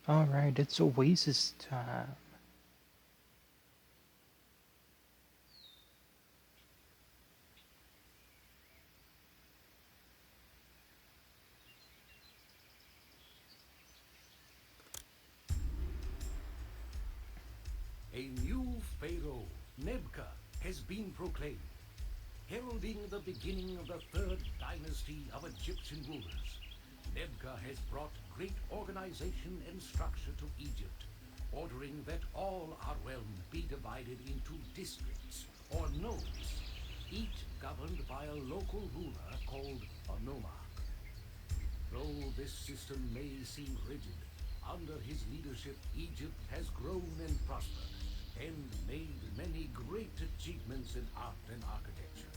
Alright, it's Oasis time. A new pharaoh, Nebka, has been proclaimed, heralding the beginning of the third dynasty of Egyptian rulers. Nebka has brought great organization and structure to Egypt, ordering that all our realm be divided into districts or nodes, each governed by a local ruler called a nomarch. Though this system may seem rigid, under his leadership Egypt has grown and prospered, and made many great achievements in art and architecture.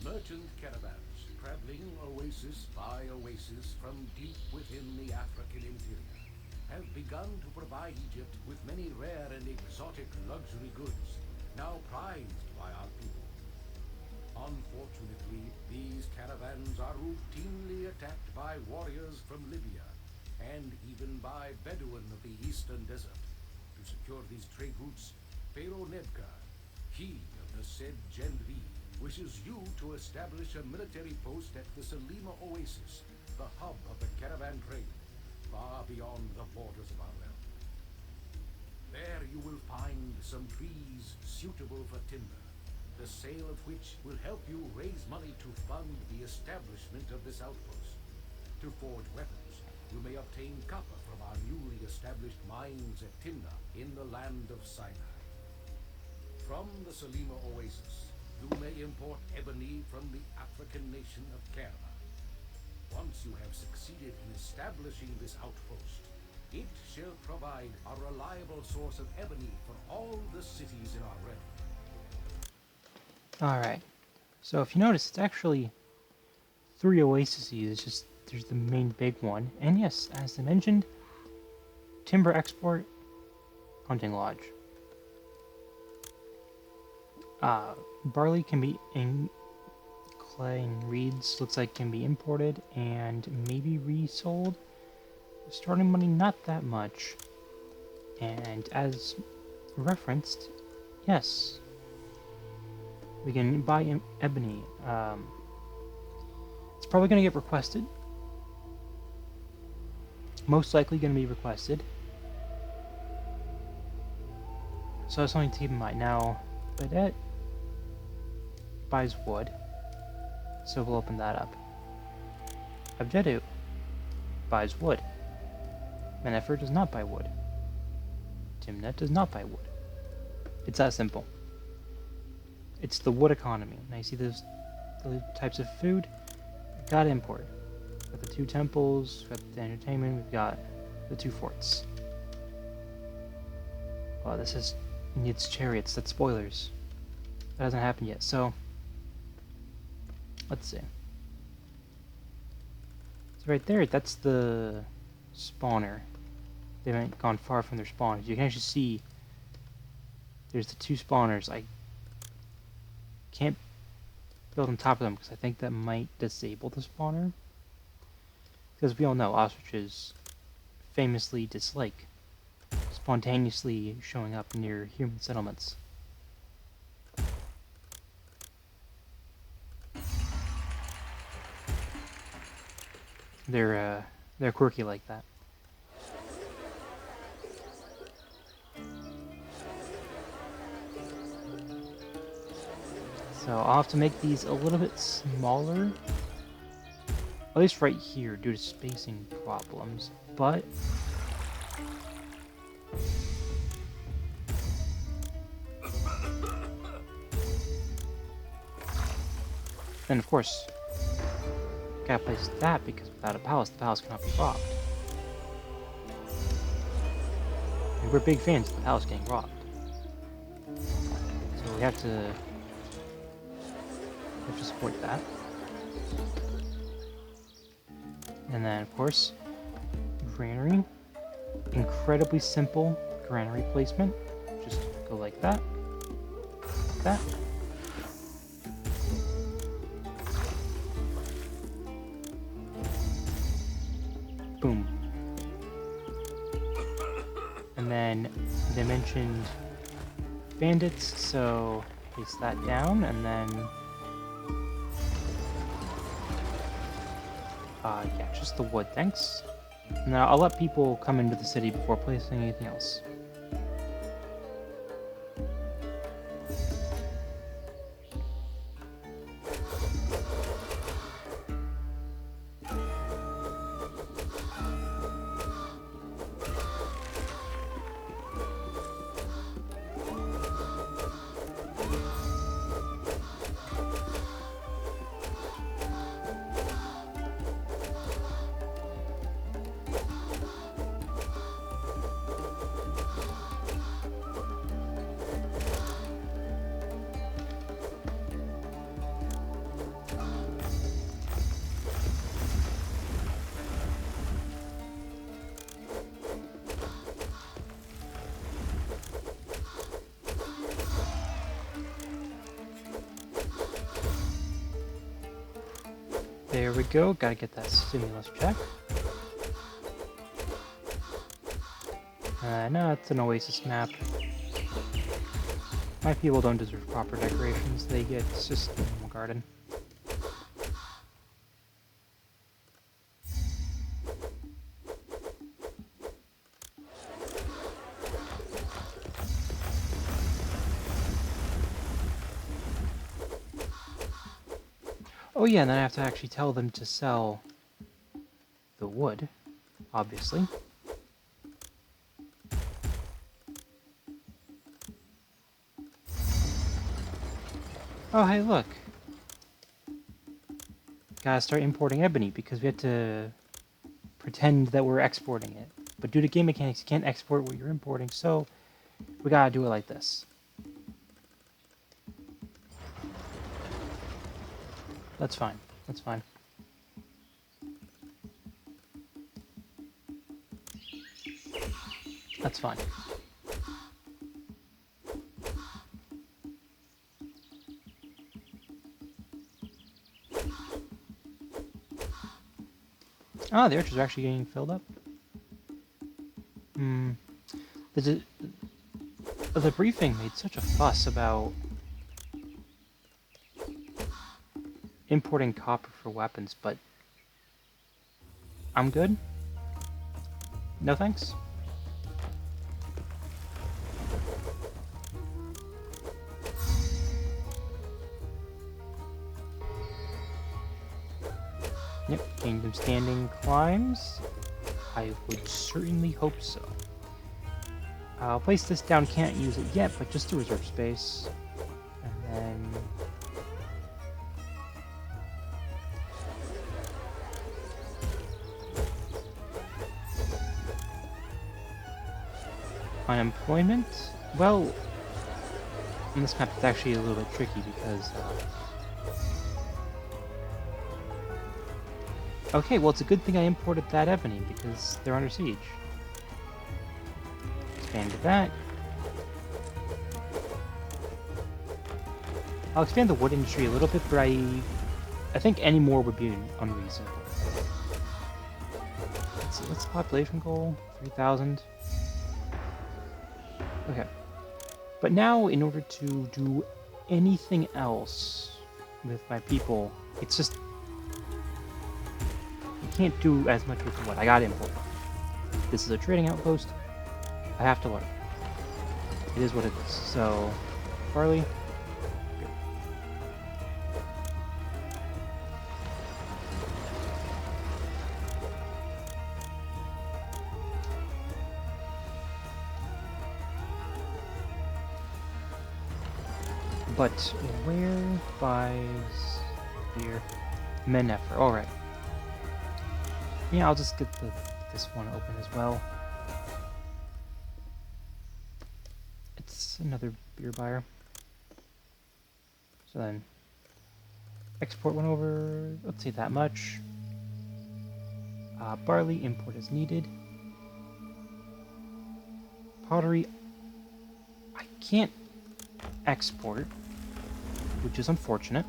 Merchant caravans traveling oasis by oasis from deep within the African interior have begun to provide Egypt with many rare and exotic luxury goods, now prized by our people. Unfortunately, these caravans are routinely attacked by warriors from Libya and even by Bedouin of the eastern desert. To secure these trade routes, Pharaoh Nebka, he of the said Gendvi, wishes you to establish a military post at the Selima Oasis, the hub of the caravan trade, far beyond the borders of our realm. There you will find some trees suitable for timber, the sale of which will help you raise money to fund the establishment of this outpost. To forge weapons, you may obtain copper from our newly established mines at Timna in the land of Sinai. From the Salima Oasis, you may import ebony from the African nation of Kerma. Once you have succeeded in establishing this outpost, it shall provide a reliable source of ebony for all the cities in our realm. Alright, so if you notice, it's actually 3 oases. It's just, there's the main big one. And yes, as I mentioned, timber export, hunting lodge. Barley can be in clay and reeds, looks like can be imported and maybe resold. Starting money, not that much. And as referenced, yes, we can buy ebony. It's probably going to get requested. Most likely going to be requested. So that's something to keep in mind. Now, Badet buys wood, so we'll open that up. Abjedu buys wood. Menefer does not buy wood. Timnet does not buy wood. It's that simple. It's the wood economy. Now you see those types of food? Gotta import. We've got the 2 temples, we've got the entertainment, we've got the 2 forts. Well, this is needs chariots, that's spoilers. That hasn't happened yet, so let's see. So right there, that's the spawner. They haven't gone far from their spawners. You can actually see there's the 2 spawners. I can't build on top of them because I think that might disable the spawner. Because we all know ostriches famously dislike spontaneously showing up near human settlements. They're quirky like that. So I'll have to make these a little bit smaller, at least right here, due to spacing problems, but then of course, gotta place that because without a palace, the palace cannot be robbed. And we're big fans of the palace getting robbed. So we have to support that. And then, of course, granary. Incredibly simple granary placement. Just go like that. Like that. Boom. then they mentioned bandits, so place that down, and then yeah, just the wood, thanks. Now I'll let people come into the city before placing anything else. There we go, gotta get that stimulus check. No, it's an Oasis map. My people don't deserve proper decorations, they get just a normal garden. Oh yeah, and then I have to actually tell them to sell the wood, obviously. Oh hey, look. Gotta start importing ebony because we have to pretend that we're exporting it. But due to game mechanics, you can't export what you're importing, so we gotta do it like this. That's fine. That's fine. That's fine. Ah, the archers are actually getting filled up. The briefing made such a fuss about importing copper for weapons, but I'm good. No thanks. Yep, kingdom standing climbs. I would certainly hope so. I'll place this down, can't use it yet, but just to reserve space. And then... unemployment? Well, on this map it's actually a little bit tricky because... okay, well it's a good thing I imported that ebony because they're under siege. Expand to that. I'll expand the wood industry a little bit, but I think any more would be unreasonable. Let's see, what's the population goal? 3,000. Okay. But now, in order to do anything else with my people, it's just... you can't do as much with what I got import. This is a trading outpost. I have to learn. It is what it is. So, barley. Here. But where buys beer? Mennefer. All right. Yeah, I'll just get this one open as well. It's another beer buyer. So then, export one over, let's say that much. Barley, import as needed. Pottery, I can't export, which is unfortunate.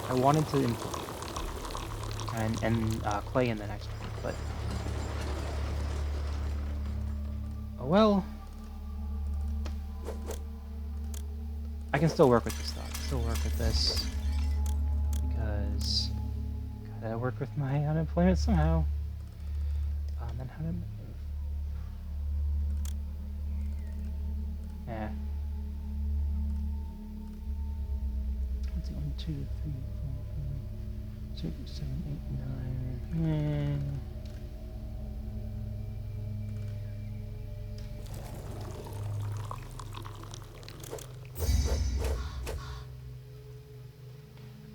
I wanted to import and clay and then export, but Oh well. I can still work with this though. I can still work with this. Because gotta work with my unemployment somehow. Then how did... Yeah. Let's see, 1, 2, 3, 4, 5, 6, 7, 8, 9.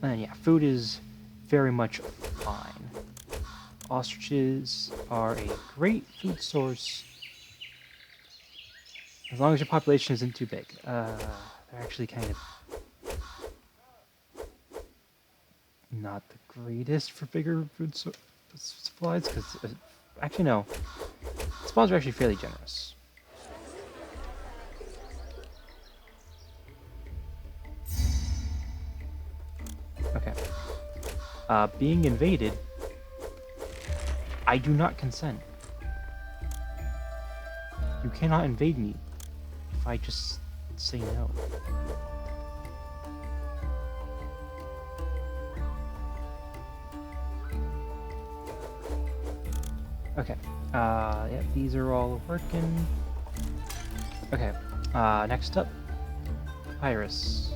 And yeah, food is very much fine. Ostriches are a great food source as long as your population isn't too big. They're actually kind of not the greatest for bigger food supplies, because actually no, spawns are actually fairly generous. Okay. Being invaded, I do not consent. You cannot invade me if I just say no. Okay. Yeah, these are all working. Okay. Next up, Papyrus.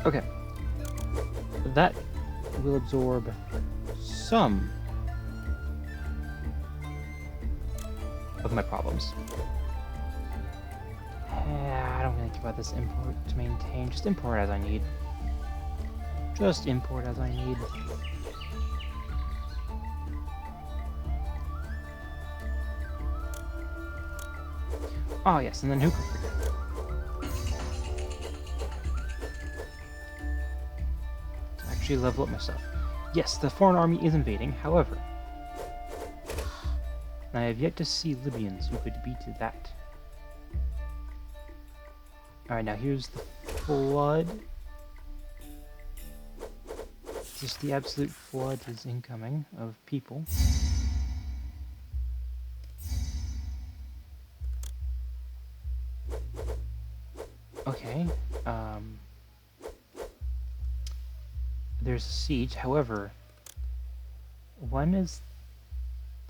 Okay. That will absorb some of my problems. I don't really care about this import to maintain. Just import as I need. Just import as I need. Oh yes, and then who could forget? Actually level up myself. Yes, the foreign army is invading, however, I have yet to see Libyans who could beat that. Alright, now here's the flood. Just the absolute flood is incoming of people. Okay, there's a siege, however, when is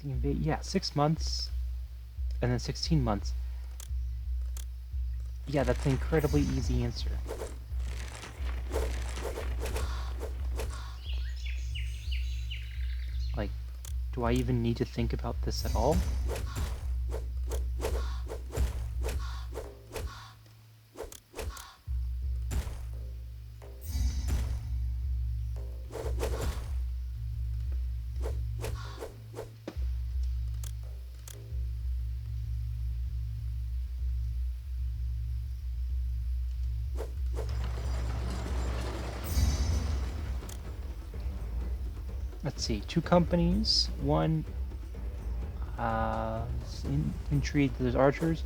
the invade? Yeah, 6 months, and then 16 months. Yeah, that's an incredibly easy answer. Like, do I even need to think about this at all? Let's see, 2 companies, 1 infantry, there's archers.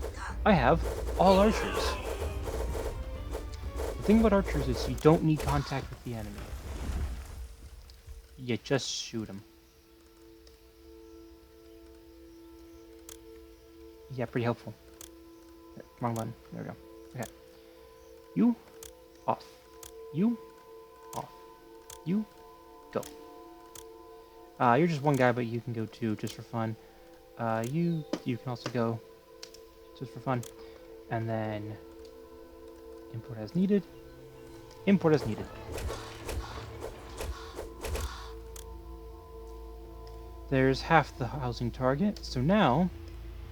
I have all archers. The thing about archers is you don't need contact with the enemy. You just shoot them. Yeah, pretty helpful. Wrong button. There we go. Okay. You, off. You, off. You, go. You're just one guy, but you can go 2 just for fun. You can also go just for fun. And then import as needed. Import as needed. There's half the housing target. So now,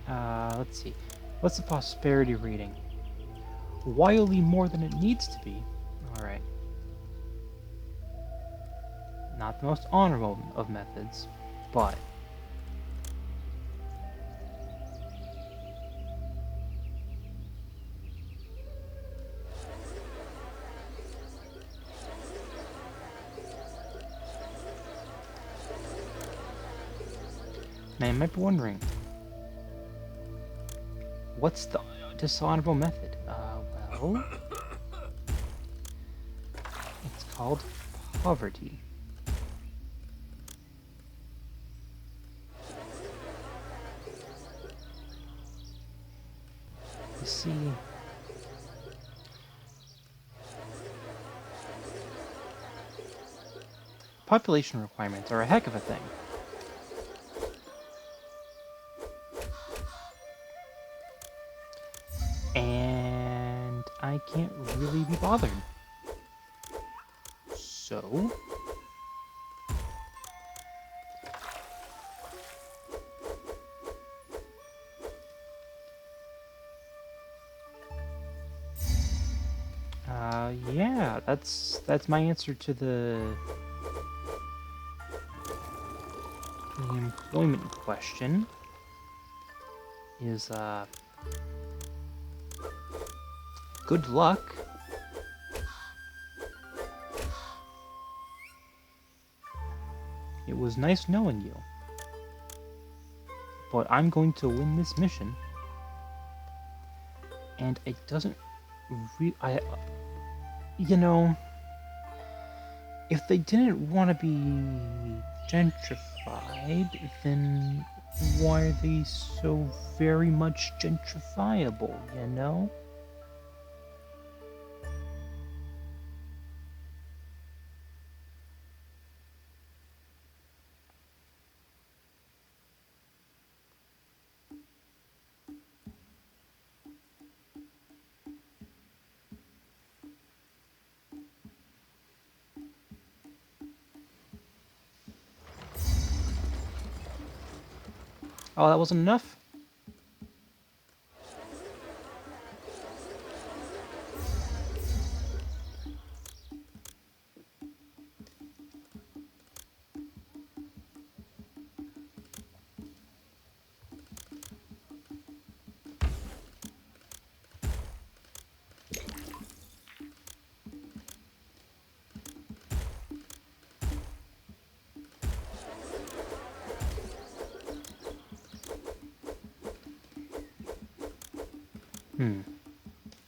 let's see. What's the prosperity rating? Wildly more than it needs to be. Alright. Not the most honorable of methods, but now you might be wondering, what's the dishonorable method? Well, it's called poverty. You see, population requirements are a heck of a thing. And I can't really be bothered. So yeah, that's my answer to the employment question. Is good luck. It was nice knowing you. But I'm going to win this mission. And it doesn't you know, if they didn't want to be gentrified, then why are they so very much gentrifiable, you know? Oh, that wasn't enough?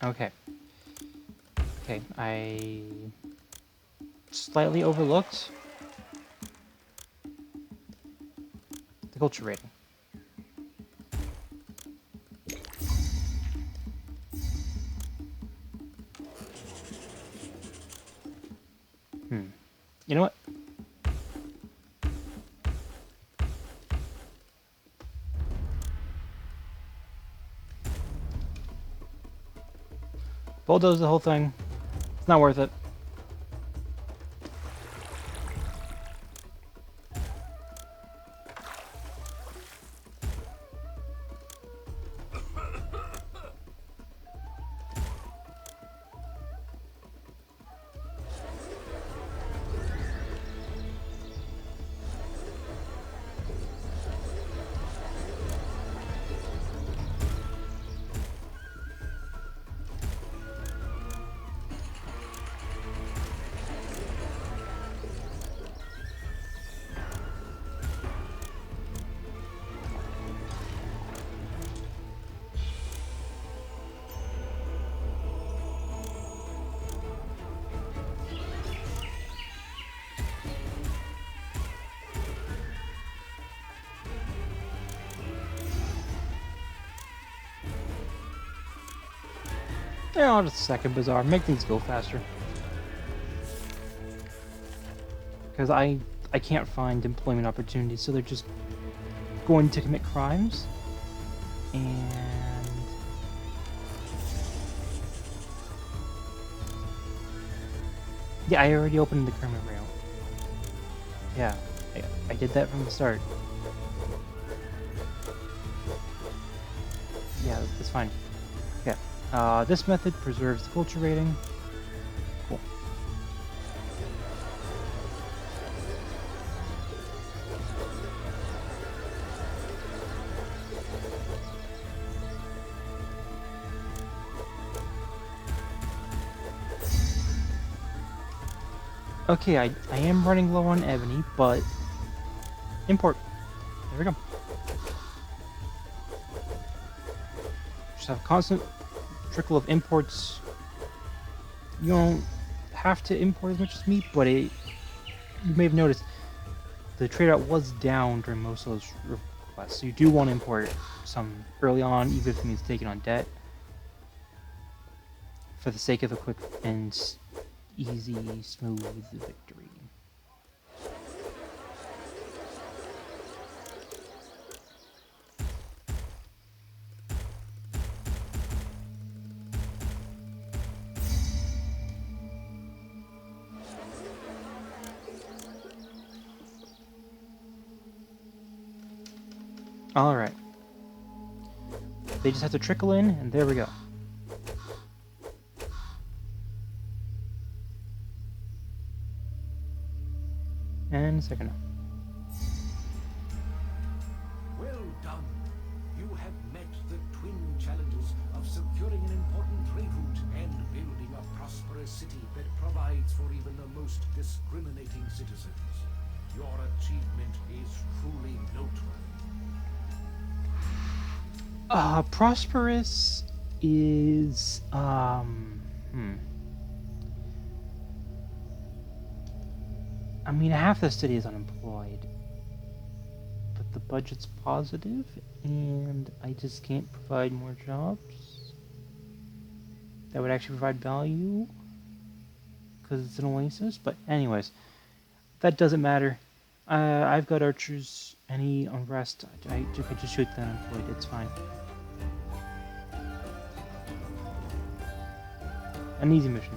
Okay. Okay, I slightly overlooked the culture rating. You know what? Bulldoze the whole thing. It's not worth it. Yeah, I'll just second Bazaar. Make things go faster. Because I can't find employment opportunities, so they're just going to commit crimes. And yeah, I already opened the criminal rail. Yeah, I did that from the start. Yeah, that's fine. Yeah. This method preserves the culture rating. Cool. Okay, I am running low on ebony, but import. There we go. Just have a constant trickle of imports. You don't have to import as much as me, but you may have noticed the tradeout was down during most of those requests. So you do want to import some early on, even if it means taking on debt, for the sake of a quick and easy, smooth victory. Alright. They just have to trickle in, and there we go. And second. Well done. You have met the twin challenges of securing an important trade route and building a prosperous city that provides for even the most discriminating citizens. Your achievement is truly noteworthy. Prosperous is, I mean, half the city is unemployed, but the budget's positive, and I just can't provide more jobs that would actually provide value, because it's an oasis. But anyways, that doesn't matter. I've got archers. Any unrest, I could just shoot the unemployed. It's fine. An easy mission.